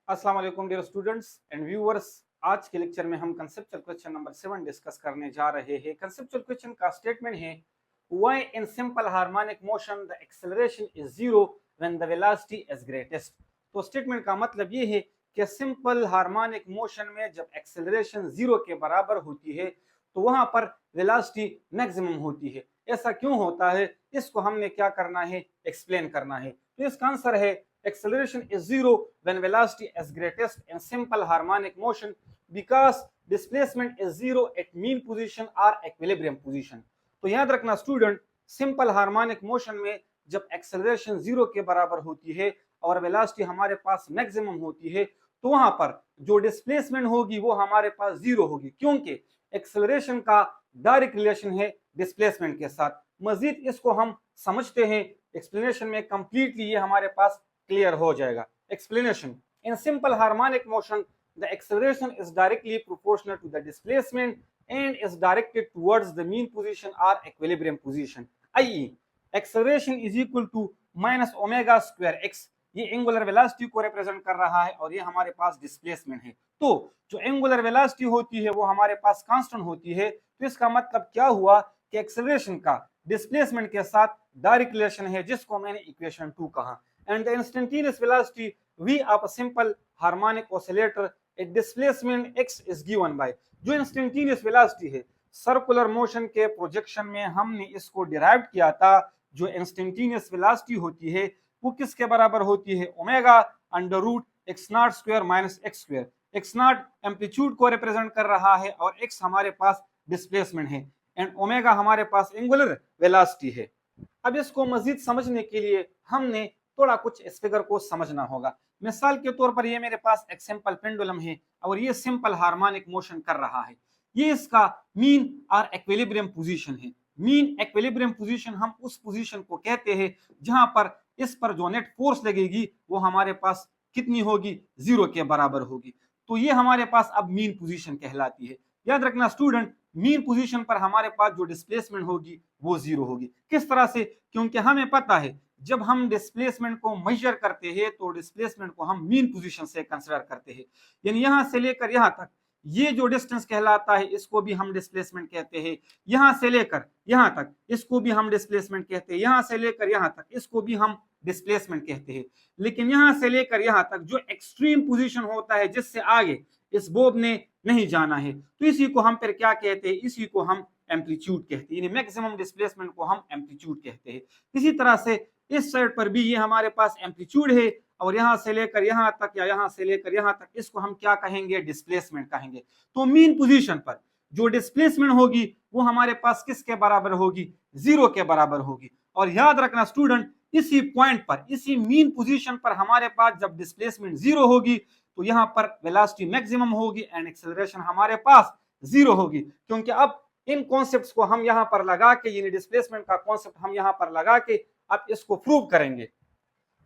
अस्सलाम वालेकुम dear students and viewers. आज के लेक्चर में हम कंसेप्चुअल क्वेश्चन नंबर 7 डिस्कस करने जा रहे हैं। कंसेप्चुअल क्वेश्चन का स्टेटमेंट है why in simple harmonic motion the acceleration is zero when the velocity is greatest. तो स्टेटमेंट का मतलब ये है कि सिंपल हार्मोनिक मोशन में जब एक्सेलरेशन जीरो के बराबर होती है तो वहां पर वेलोसिटी मैक्सिमम होती है। ऐसा क्यों होता है, इसको हमने क्या करना है, एक्सप्लेन करना है। तो इसका आंसर है acceleration is zero when velocity is greatest in simple harmonic motion because displacement is zero at mean position or equilibrium position। तो याद रखना स्टूडेंट, सिंपल हार्मोनिक मोशन में जब एक्सेलरेशन जीरो के बराबर होती है और वेलोसिटी हमारे पास मैक्सिमम होती है तो वहां पर जो डिस्प्लेसमेंट होगी वो हमारे पास जीरो होगी, क्योंकि एक्सेलरेशन का डायरेक्ट रिलेशन है डिस्प्लेसमेंट के साथ। मजीद इसको हम समझते हैं एक्सप्लेनेशन में, कंप्लीटली ये हमारे पास क्लियर हो जाएगा। Explanation: in simple harmonic motion the acceleration is directly proportional to the displacement and is directed towards the mean position और equilibrium position. I acceleration is equal to minus omega square x. ये angular velocity को represent कर रहा है और ये हमारे पास डिस्प्लेसमेंट है। तो जो एंगुलर वेलोसिटी होती है वो हमारे पास कांस्टेंट होती है। तो इसका मतलब क्या हुआ कि एक्सेलरेशन का डिस्प्लेसमेंट के साथ डायरेक्ट रिलेशन है, जिसको मैंने इक्वेशन 2 कहा। And the instantaneous velocity v of a simple harmonic oscillator at displacement x is given by। जो instantaneous velocity है सर्कुलर मोशन के प्रोजेक्शन में हमने इसको डिराइव किया था। जो instantaneous velocity होती है वो किसके बराबर होती है, omega under root x not square minus x square. X not amplitude को रिप्रेजेंट कर रहा है और एक्स हमारे पास डिस्प्लेसमेंट है एंड ओमेगा हमारे पास एंगुलर वेलोसिटी है। अब इसको मजीद समझने के लिए हमने थोड़ा कुछ इस फिगर को समझना होगा। मिसाल के तौर पर ये मेरे पास एक सिंपल पेंडुलम है और ये सिंपल हार्मोनिक मोशन कर रहा है। ये इसका मीन और इक्विलिब्रियम पोजीशन है। मीन इक्विलिब्रियम पोजीशन हम उस पोजीशन को कहते हैं जहां पर इस पर जो नेट फोर्स लगेगी वो हमारे पास कितनी होगी, जीरो के बराबर होगी। तो ये हमारे पास अब मीन पोजीशन कहलाती है। याद रखना स्टूडेंट, मीन पोजीशन पर हमारे पास जो डिस्प्लेसमेंट होगी वो जीरो होगी। किस तरह से? क्योंकि हमें पता है जब हम डिस्प्लेसमेंट को मेजर करते हैं तो डिस्प्लेसमेंट को हम मीन पोजीशन से कंसीडर करते हैं। यानी यहां से लेकर यहां तक ये जो डिस्टेंस कहलाता है इसको भी हम डिस्प्लेसमेंट कहते हैं। यहां से लेकर यहां तक इसको भी हम डिस्प्लेसमेंट कहते हैं। यहां से लेकर यहां तक इसको भी हम डिस्प्लेसमेंट कहते हैं। लेकिन यहां से लेकर यहां तक जो एक्सट्रीम पोजीशन होता है जिससे आगे इस बोब ने नहीं जाना है तो इसी को हम फिर क्या कहते हैं, इसी को हम एम्पलीट्यूड कहते हैं। यानी मैक्सिमम डिस्प्लेसमेंट को हम एम्पलीट्यूड कहते हैं। इसी तरह से इस साइड पर भी ये हमारे पास एम्पलीट्यूड है और यहां से लेकर यहां तक या यहां से लेकर यहां तक इसको हम क्या कहेंगे, डिस्प्लेसमेंट कहेंगे। तो मीन पोजीशन पर जो डिस्प्लेसमेंट होगी वो हमारे पास किसके बराबर होगी, जीरो के बराबर होगी। और याद रखना स्टूडेंट, इसी पॉइंट पर, इसी मीन पोजीशन पर हमारे पास जब डिस्प्लेसमेंट जीरो होगी तो यहां पर वेलोसिटी मैक्सिमम होगी एंड एक्सेलरेशन हमारे पास जीरो होगी। क्योंकि अब इन कॉन्सेप्ट्स को हम यहां पर लगा के, यानी डिस्प्लेसमेंट का कॉन्सेप्ट हम यहां पर लगा के अब इसको प्रूव करेंगे।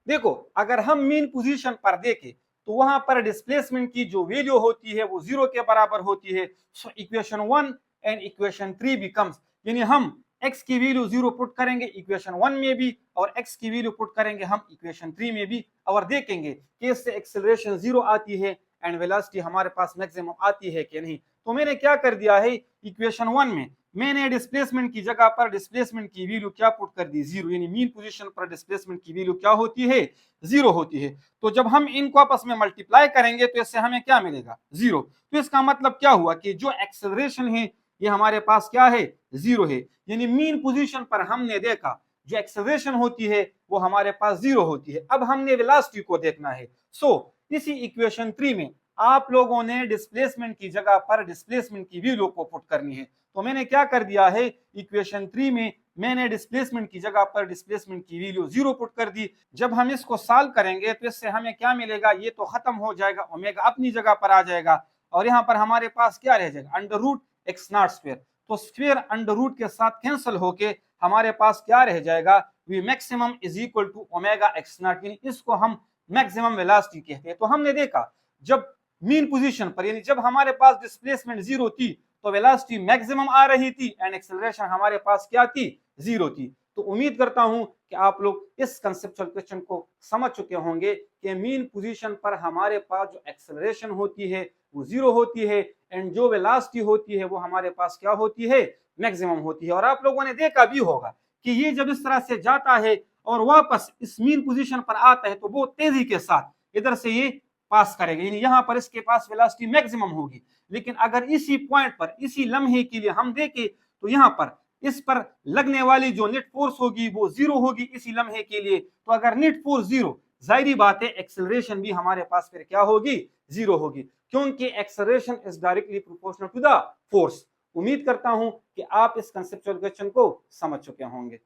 देखो, अगर हम मीन पोजीशन पर देखें तो वहां पर डिस्प्लेसमेंट की जो वैल्यू होती है वो जीरो के बराबर होती है। So equation 1 and equation 3 becomes, यानी हम x की वैल्यू जीरो पुट करेंगे इक्वेशन 1 में भी और x की वैल्यू पुट करेंगे हम इक्वेशन 3 में भी और देखेंगे कि इससे एक्सेलरेशन जीरो आती है एंड वेलोसिटी हमारे पास मैक्सिमम आती है कि नहीं। तो मैंने क्या कर दिया है, इक्वेशन 1 में मैंने डिस्प्लेसमेंट की जगह पर डिस्प्लेसमेंट की वैल्यू क्या पुट कर दी, जीरो। यानी मीन पोजीशन पर डिस्प्लेसमेंट की वैल्यू क्या होती है, जीरो होती है। तो जब हम इनको आपस में मल्टीप्लाई करेंगे तो इससे हमें क्या मिलेगा, जीरो। तो इसका मतलब क्या हुआ कि जो एक्सेलरेशन है ये हमारे पास क्या है, जीरो है। यानी मीन पोजीशन पर हमने देखा जो एक्सेलरेशन होती है वो हमारे पास जीरो होती है। अब हमने वेलोसिटी को देखना है। सो इसी इक्वेशन 3 में आप लोगों ने डिस्प्लेसमेंट की जगह पर डिस्प्लेसमेंट की वैल्यू को पुट करनी है। तो मैंने क्या कर दिया है, इक्वेशन 3 में मैंने डिस्प्लेसमेंट की जगह पर डिस्प्लेसमेंट की वैल्यू जीरो पुट कर दी। जब हम इसको सॉल्व करेंगे तो इससे हमें क्या मिलेगा, ये तो खत्म हो जाएगा, ओमेगा अपनी जगह पर आ जाएगा और यहाँ पर हमारे पास क्या रह जाएगा, under root x not square. तो स्क्वायर अंडर रूट के साथ कैंसिल होके हमारे पास क्या रह जाएगा, v maximum is equal to omega x not. इसको हम मैक्सिमम वेलोसिटी कहते हैं। तो हमने देखा जब मीन पोजीशन पर, यानी जब हमारे पास डिस्प्लेसमेंट जीरो थी तो वेलोसिटी मैक्सिमम आ रही थी एंड एक्सेलरेशन हमारे पास क्या थी, जीरो थी। तो उम्मीद करता हूं कि आप लोग इस कंसेप्चुअल क्वेश्चन को समझ चुके होंगे कि मीन पोजीशन पर हमारे पास जो एक्सेलरेशन होती है वो 0 होती है एंड जो वेलोसिटी होती है वो हमारे पास क्या होती है, मैक्सिमम होती है। और आप लोगों ने देखा भी होगा कि ये जब इस तरह से जाता है और वापस इस मीन पोजीशन पर आता है तो बहुत तेजी के साथ इधर से ये पास करेगा, यानी यहां पर इसके पास वेलोसिटी मैक्सिमम होगी। लेकिन अगर इसी पॉइंट पर इसी लम्हे के लिए हम देखें तो यहां पर इस पर लगने वाली जो नेट फोर्स होगी वो 0 होगी इसी लम्हे के लिए। तो अगर नेट फोर्स 0, जाहिर बात है एक्सेलरेशन भी हमारे पास फिर क्या होगी, 0 होगी, क्योंकि acceleration is directly proportional to the force. उम्मीद करता हूं कि आप इस कंसेप्चुअल क्वेश्चन को समझ चुके होंगे।